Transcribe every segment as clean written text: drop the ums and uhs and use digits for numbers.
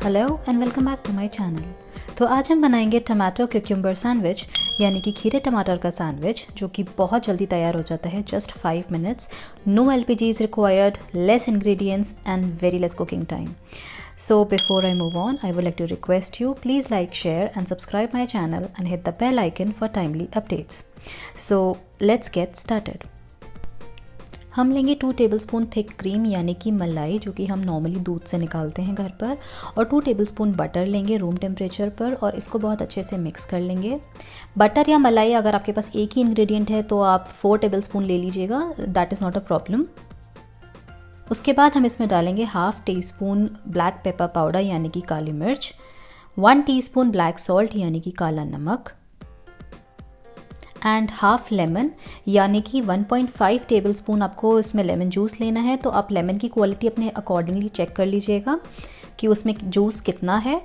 Hello and welcome back to my channel. तो आज हम बनाएंगे टमाटो क्यूक्यूम्बर सैंडविच, यानी कि खीरे टमाटर का सैंडविच, जो कि बहुत जल्दी तैयार हो जाता है, just 5 minutes. No LPGs required, less ingredients and very less cooking time. So before I move on, I would like to request you, please like, share and subscribe my channel and hit the bell icon for timely updates. So let's get started. हम लेंगे 2 tablespoon thick cream यानी कि मलाई, जो कि हम normally दूध से निकालते हैं घर पर, और 2 टेबलस्पून बटर लेंगे रूम टेम्परेचर पर और इसको बहुत अच्छे से मिक्स कर लेंगे। बटर या मलाई अगर आपके पास एक ही इंग्रेडिएंट है तो आप 4 टेबलस्पून ले लीजिएगा, that is not a problem. उसके बाद हम इसमें डालेंगे half tea spoon black pepper powder यानी कि काली मिर्च, 1 टीस्पून ब्लैक सॉल्ट यानी कि काला नमक, एंड हाफ लेमन यानी कि 1.5 टेबलस्पून आपको इसमें लेमन जूस लेना है। तो आप लेमन की क्वालिटी अपने अकॉर्डिंगली चेक कर लीजिएगा कि उसमें जूस कितना है,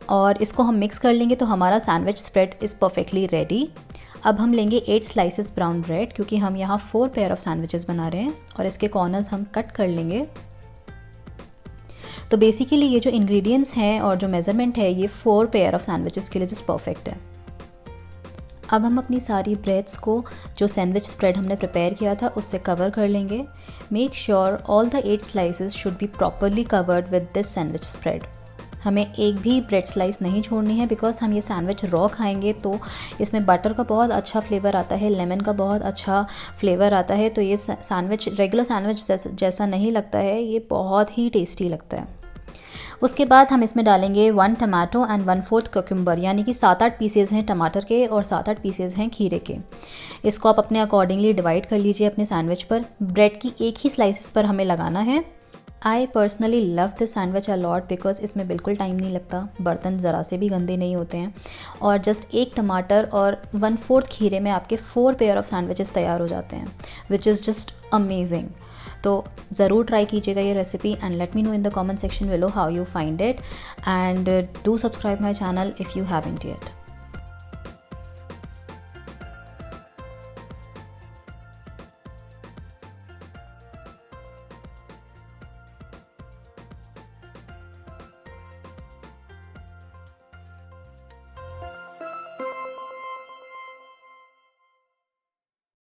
और इसको हम मिक्स कर लेंगे तो हमारा sandwich spread is perfectly ready. अब हम लेंगे 8 स्लाइसेस ब्राउन ब्रेड, क्योंकि हम यहाँ 4 पेयर ऑफ सैंडविचेस बना रहे हैं, और इसके कॉर्नर्स हम कट कर लेंगे। तो बेसिकली ये जो इंग्रेडिएंट्स हैं और जो मेज़रमेंट है ये 4 पेयर ऑफ सैंडविचेस के लिए जस्ट परफेक्ट है। अब हम अपनी सारी ब्रेड्स को, जो सैंडविच स्प्रेड हमने प्रिपेयर किया था, उससे कवर कर लेंगे। Make sure all the 8 slices should be properly covered with this sandwich spread. हमें एक भी ब्रेड स्लाइस नहीं छोड़नी है, बिकॉज हम ये सैंडविच रॉ खाएंगे तो इसमें बटर का बहुत अच्छा फ्लेवर आता है, लेमन का बहुत अच्छा फ्लेवर आता है। तो ये सैंडविच रेगुलर सैंडविच जैसा नहीं लगता है, ये बहुत ही टेस्टी लगता है। उसके बाद हम इसमें डालेंगे 1 टमाटो एंड 1/4 क्यूक्यूम्बर, यानी कि 7-8 पीसेज हैं टमाटर के और 7-8 पीसेज हैं खीरे के। इसको आप अपने अकॉर्डिंगली डिवाइड कर लीजिए अपने सैंडविच पर। ब्रेड की एक ही स्लाइसिस पर हमें लगाना है। I personally love this sandwich a lot because इसमें बिल्कुल टाइम नहीं लगता, बर्तन ज़रा से भी गंदे नहीं होते हैं, और जस्ट 1 टमाटर और 1/4 खीरे में आपके 4 पेयर ऑफ सैंडविचेस तैयार हो जाते हैं, विच इज़ जस्ट अमेजिंग। तो ज़रूर ट्राई कीजिएगा ये recipe and let me know in the comment section below how you find it, and do subscribe my channel if you haven't yet.